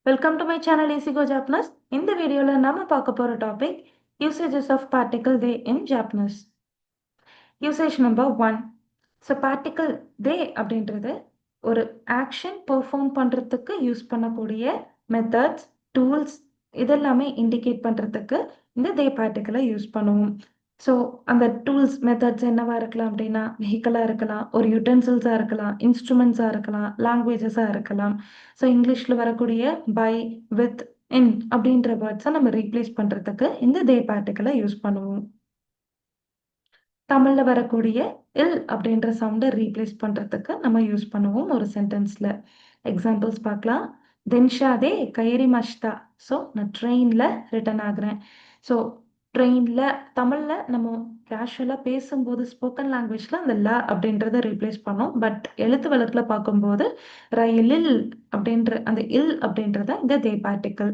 Welcome to my channel Easy Go Japanese. இந்த வீடியோல நாம பார்க்க போற topic usages of particle they in Japanese. Usage number 1. So particle they அப்படின்றது ஒரு ஆக்ஷன் பெர்ஃபார்ம் பண்றதுக்கு யூஸ் பண்ணக்கூடிய மெத்தட்ஸ், டூல்ஸ் இதெல்லாமே இண்டிகேட் பண்றதுக்கு இந்த they பார்ட்டிக்கலை யூஸ் பண்ணுவோம். ஸோ அந்த டூல்ஸ் மெத்தட்ஸ் என்னவா இருக்கலாம் அப்படின்னா வெஹிக்கலாக இருக்கலாம், ஒரு யுட்டென்சில்ஸாக இருக்கலாம், இன்ஸ்ட்ருமெண்ட்ஸாக இருக்கலாம், லாங்குவேஜஸாக இருக்கலாம். ஸோ இங்கிலீஷில் வரக்கூடிய பை, வித், இன் அப்படின்ற வேர்ட்ஸை நம்ம ரீப்ளேஸ் பண்ணுறதுக்கு இந்த they பார்ட்டிக்கலை யூஸ் பண்ணுவோம். தமிழ்ல வரக்கூடிய இல் அப்படின்ற சவுண்டை ரீப்ளேஸ் பண்றதுக்கு நம்ம யூஸ் பண்ணுவோம் ஒரு சென்டென்ஸ்ல. எக்ஸாம்பிள்ஸ் பார்க்கலாம். தென்ஷாதே கைரி மஷ்தா. ஸோ நான் ட்ரெயின்ல ரிட்டர்ன் ஆகுறேன். ஸோ ட்ரெயின்ல தமிழ்ல நம்ம கேஷுவலா பேசும்போது ஸ்போக்கன் லாங்குவேஜ்ல அந்த ல அப்படின்றத ரீப்ளேஸ் பண்ணோம். பட் எழுத்து வழக்குல பார்க்கும்போது ரயிலில் அப்படின்ற அந்த இல் அப்படின்றத இந்த தே பார்ட்டிக்கல்.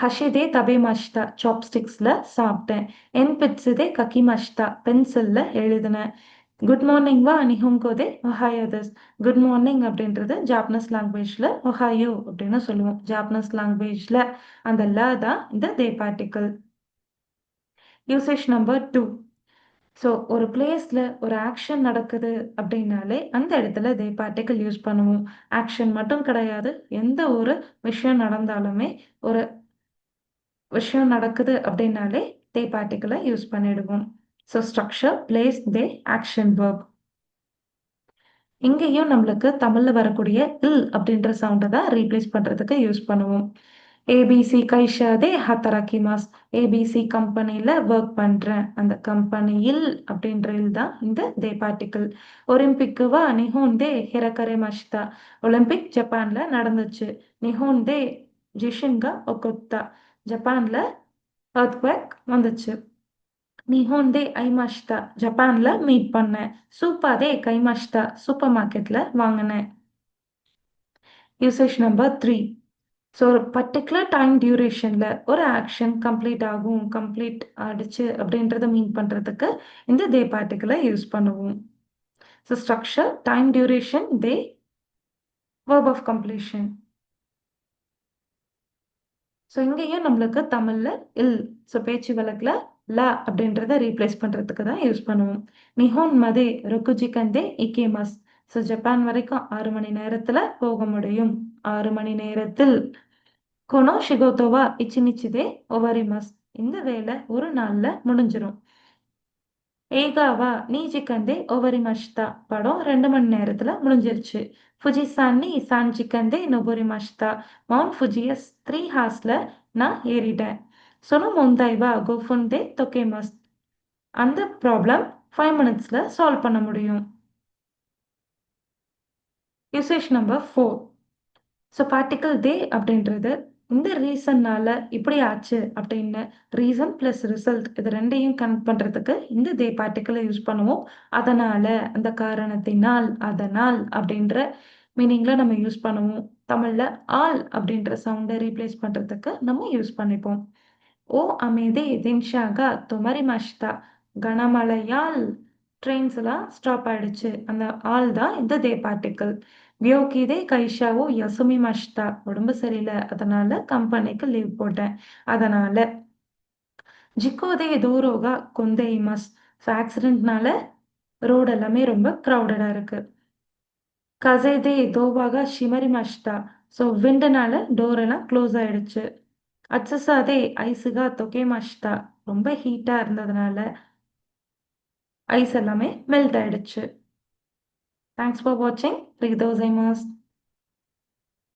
ஹஷிதே தபே மஷ்தா சாப்ஸ்டிக்ஸ்ல சாப்பிட்டேன். என் பிட்ஸுதே கக்கி மஷ்தா பென்சில்ல எழுதினேன். குட் மார்னிங் வா நிஹோங்கோதே ஒஹாயோ திஸ். குட் மார்னிங் அப்படின்றது ஜாப்பனீஸ் லாங்குவேஜ்ல ஒஹாயோ அப்படின்னு சொல்லுவோம். ஜாப்பனீஸ் லாங்குவேஜ்ல அந்த ல தான் இந்த தே பார்ட்டிக்கல். Usage number 2. ஸோ ஒரு பிளேஸ்ல ஒரு ஆக்ஷன் நடக்குது அப்படின்னாலே அந்த இடத்துல தே பார்ட்டிக்கல் யூஸ் பண்ணுவோம். ஆக்ஷன் மட்டும் கிடையாது, எந்த ஒரு விஷயம் நடந்தாலுமே ஒரு விஷயம் நடக்குது அப்படின்னாலே தே பார்ட்டிக்கலை யூஸ் பண்ணிடுவோம். ஸோ ஸ்ட்ரக்சர், பிளேஸ், தே, ஆக்ஷன், வெர்ப். இங்கேயும் நம்மளுக்கு தமிழ்ல வரக்கூடிய இல் அப்படின்ற சவுண்டை தான் ரீப்ளேஸ் பண்றதுக்கு யூஸ் பண்ணுவோம். ஏபிசி கைஷாதே ஹத்தராக்கிமாஸ். ஏபிசி கம்பெனில ஒர்க் பண்றேன். அந்த கம்பெனியில் அப்படின்ற இல் தான் இந்த தே பார்ட்டிக்கல். ஒலிம்பிக்கு வா நிஹோன்தே ஹிரக்கரே மஷ்தா. ஒலிம்பிக் ஜப்பான்ல நடந்துச்சு. நிஹோன்தே ஜிஷின்கா ஒகொத்தா. ஜப்பான்ல earthquake வந்துச்சு. நிஹோன்தே ஐமாஷ்தா ஜப்பான்ல மீட் பண்ணேன். சூப்பாதே கைமாஷ்தா சூப்பர் மார்க்கெட்ல வாங்கினேன். Usage number 3. ஸோ ஒரு பர்டிகுலர் டைம் டியூரேஷன்ல ஒரு ஆக்ஷன் கம்ப்ளீட் ஆகும், கம்ப்ளீட் ஆயிடுச்சு அப்படின்றத மீன் பண்றதுக்கு இந்த தே பார்ட்டிக்கலை யூஸ் பண்ணுவோம். So structure, time duration, they, verb of completion. So இங்கேயும் நம்மளுக்கு தமிழ்ல இல், ஸோ பேச்சு வழக்குல ல அப்படின்றத ரீப்ளேஸ் பண்றதுக்கு தான் யூஸ் பண்ணுவோம். நிஹோன் மதே ரொக்குஜிகந்தே இகேமஸ். ஸோ ஜப்பான் வரைக்கும் 6 மணி நேரத்துல போக முடியும். 6 மணி நேரத்தில். கொனோ ஷிகோத்தோவா இச்சினிச்சிதே ஒவரிமஸ். இந்த வேலை ஒரு நாள்ல முடிஞ்சிரும். ஏகாவா நீஜிகந்தே ஒவரிமஷ்தா. படம் 2 மணி நேரத்துல முடிஞ்சிருச்சு. ஃபுஜிசான் நீ சான்ஜிகந்தே நொபொரிமஷ்தா. மவுண்ட் ஃபுஜியஸ் 3 ஹார்ஸ்ல நான் ஏறிட்டேன். சொனு மொந்தாய்வா கோஃபுண்டே தொகேமஸ். அந்த ப்ராப்ளம் 5 மினிட்ஸ்ல சால்வ் பண்ண முடியும். Usage number 4. ஸோ பார்ட்டிக்கல் தே அப்படின்றது இந்த ரீசன்னால இப்படி ஆச்சு அப்படின்னு ரீசன் பிளஸ் ரிசல்ட் இது ரெண்டையும் கனெக்ட் பண்றதுக்கு இந்த தே பார்ட்டிக்கலை யூஸ் பண்ணுவோம். அதனால, அந்த காரணத்தினால், அதனால் அப்படின்ற மீனிங்ல நம்ம யூஸ் பண்ணுவோம். தமிழ்ல ஆல் அப்படின்ற சவுண்டை ரீப்ளேஸ் பண்றதுக்கு நம்ம யூஸ் பண்ணிப்போம். ஓ அமேதே தின்ஷாகா தொமரி மஷ்தா. கனமழையால் ட்ரெயின்ஸ் எல்லாம் ஸ்டாப் ஆயிடுச்சு. அந்த ஆல் தான் இந்த தே பார்ட்டிக்கல். வியோகிதே கைஷாவோ யசுமி மஷ்தா. உடம்பு சரியில்லை, அதனால கம்பெனிக்கு லீவ் போட்டேன். அதனால. ஜிக்கோதே தூரோகா கொந்தே இமஸ். ஸோ ஆக்சிடென்ட்னால ரோடு எல்லாமே ரொம்ப க்ரௌடடா இருக்கு. கசேதே தோவாகா ஷிமரி மஷ்தா. ஸோ விண்டுனால டோர் எல்லாம் க்ளோஸ் ஆயிடுச்சு. அட்சசாதே ஐசுகா தொகே மஷ்தா. ரொம்ப ஹீட்டா இருந்ததுனால ஐஸ் எல்லாமே மெல்ட் ஆயிடுச்சு. தேங்க்ஸ் ஃபார் வாட்சிங். ரிதோசைமாஸ்.